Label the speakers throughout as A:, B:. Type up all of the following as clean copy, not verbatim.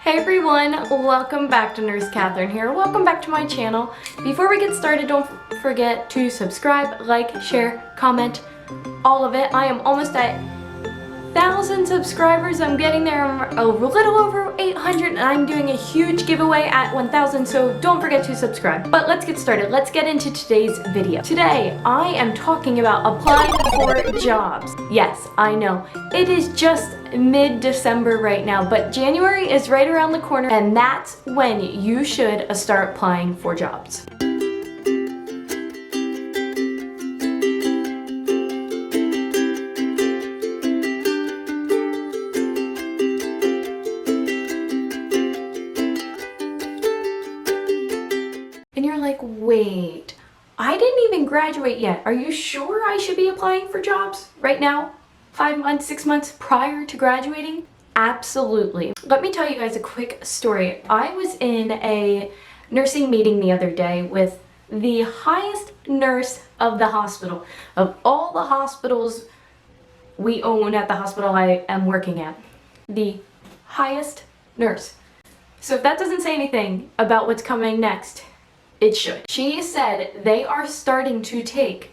A: Hey everyone, welcome back to Nurse Katherine here. Welcome back to my channel. Before we get started, don't forget to subscribe, like, share, comment, all of it. I am almost at 1,000 subscribers. I'm getting there. I'm a little over 800 and I'm doing a huge giveaway at 1,000, so don't forget to subscribe. But let's get started. Let's get into today's video. Today, I am talking about applying for jobs. Yes, I know. It is just mid-December right now, but January is right around the corner and that's when you should start applying for jobs. And you're like, wait, I didn't even graduate yet. Are you sure I should be applying for jobs right now? 5 months, 6 months prior to graduating? Absolutely. Let me tell you guys a quick story. I was in a nursing meeting the other day with the highest nurse of the hospital. Of all the hospitals we own at the hospital I am working at. The highest nurse. So if that doesn't say anything about what's coming next, it should. She said they are starting to take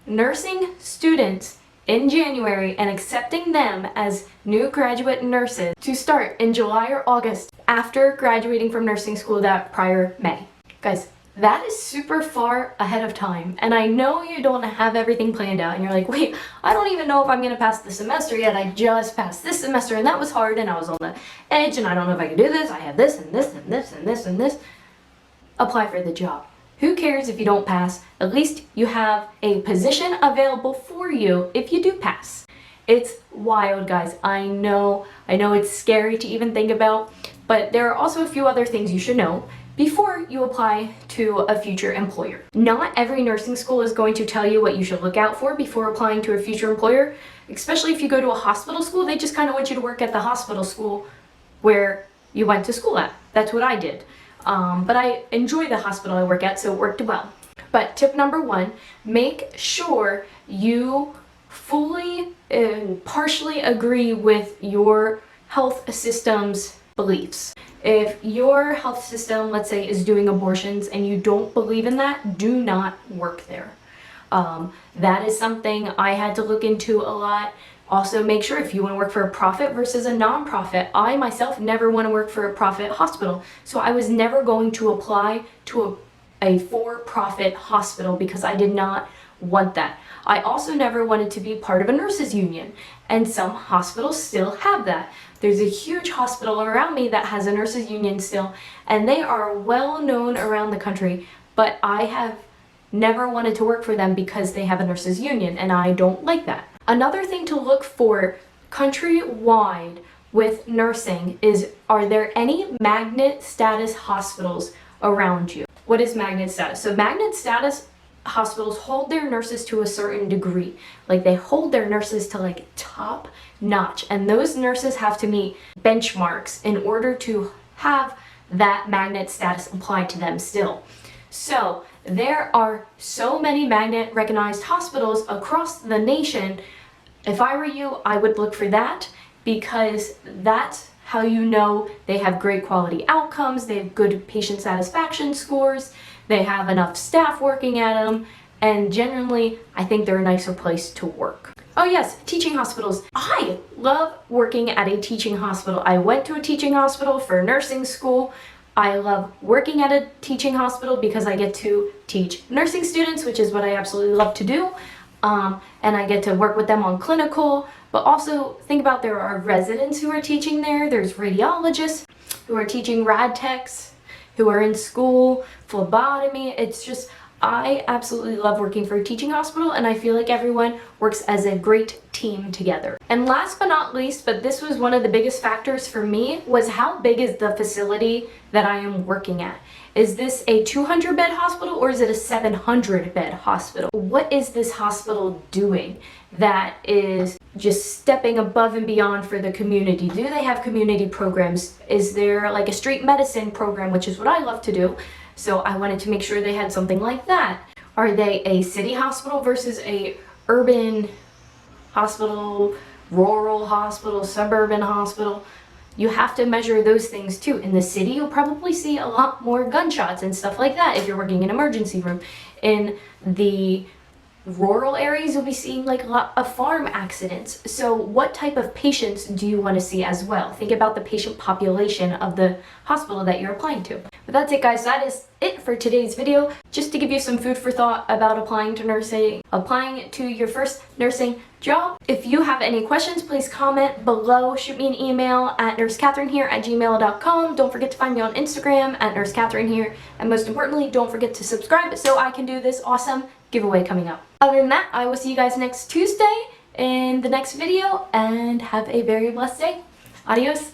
A: nursing students in January and accepting them as new graduate nurses to start in July or August after graduating from nursing school that prior May. Guys, that is super far ahead of time, and I know you don't have everything planned out and you're like, wait, I don't even know if I'm gonna pass the semester yet. I just passed this semester and that was hard and I was on the edge and I don't know if I can do this. I have this and this and this and this and this. Apply for the job. Who cares if you don't pass? At least you have a position available for you if you do pass. It's wild, guys. I know it's scary to even think about, but there are also a few other things you should know before you apply to a future employer. Not every nursing school is going to tell you what you should look out for before applying to a future employer, especially if you go to a hospital school. They just kind of want you to work at the hospital school where you went to school at. That's what I did. But I enjoy the hospital I work at, so it worked well. But tip number 1, make sure you fully and partially agree with your health system's beliefs. If your health system, let's say, is doing abortions and you don't believe in that, do not work there. That is something I had to look into a lot. Also, make sure if you want to work for a profit versus a non-profit. I myself never want to work for a profit hospital, so I was never going to apply to a for-profit hospital because I did not want that. I also never wanted to be part of a nurses union, and some hospitals still have that. There's a huge hospital around me that has a nurses union still, and they are well known around the country, but I have never wanted to work for them because they have a nurses union, and I don't like that. Another thing to look for countrywide with nursing is, are there any magnet status hospitals around you? What is magnet status? So magnet status hospitals hold their nurses to a certain degree. Like, they hold their nurses to like top notch, and those nurses have to meet benchmarks in order to have that magnet status applied to them still. So there are so many magnet recognized hospitals across the nation. If I were you, I would look for that, because that's how you know they have great quality outcomes, they have good patient satisfaction scores, they have enough staff working at them, and generally I think they're a nicer place to work. Oh yes, teaching hospitals. I love working at a teaching hospital. I went to a teaching hospital for nursing school. I love working at a teaching hospital because I get to teach nursing students, which is what I absolutely love to do. And I get to work with them on clinical, but also think about, there are residents who are teaching there. There's radiologists who are teaching rad techs, who are in school, phlebotomy. It's just, I absolutely love working for a teaching hospital, and I feel like everyone works as a great team together. And last but not least, but this was one of the biggest factors for me, was how big is the facility that I am working at? Is this a 200-bed hospital or is it a 700-bed hospital? What is this hospital doing that is just stepping above and beyond for the community? Do they have community programs? Is there like a street medicine program, which is what I love to do? So I wanted to make sure they had something like that. Are they a city hospital versus a urban hospital, rural hospital, suburban hospital? You have to measure those things too. In the city, you'll probably see a lot more gunshots and stuff like that if you're working in an emergency room. In the rural areas, you'll be seeing like a lot of farm accidents. So what type of patients do you want to see as well? Think about the patient population of the hospital that you're applying to. But that's it, guys. That is it for today's video. Just to give you some food for thought about applying to nursing, applying to your first nursing job. If you have any questions, please comment below. Shoot me an email at nursekatherinehere@gmail.com. Don't forget to find me on Instagram at nursekatherinehere. And most importantly, don't forget to subscribe so I can do this awesome giveaway coming up. Other than that, I will see you guys next Tuesday in the next video, and have a very blessed day. Adios.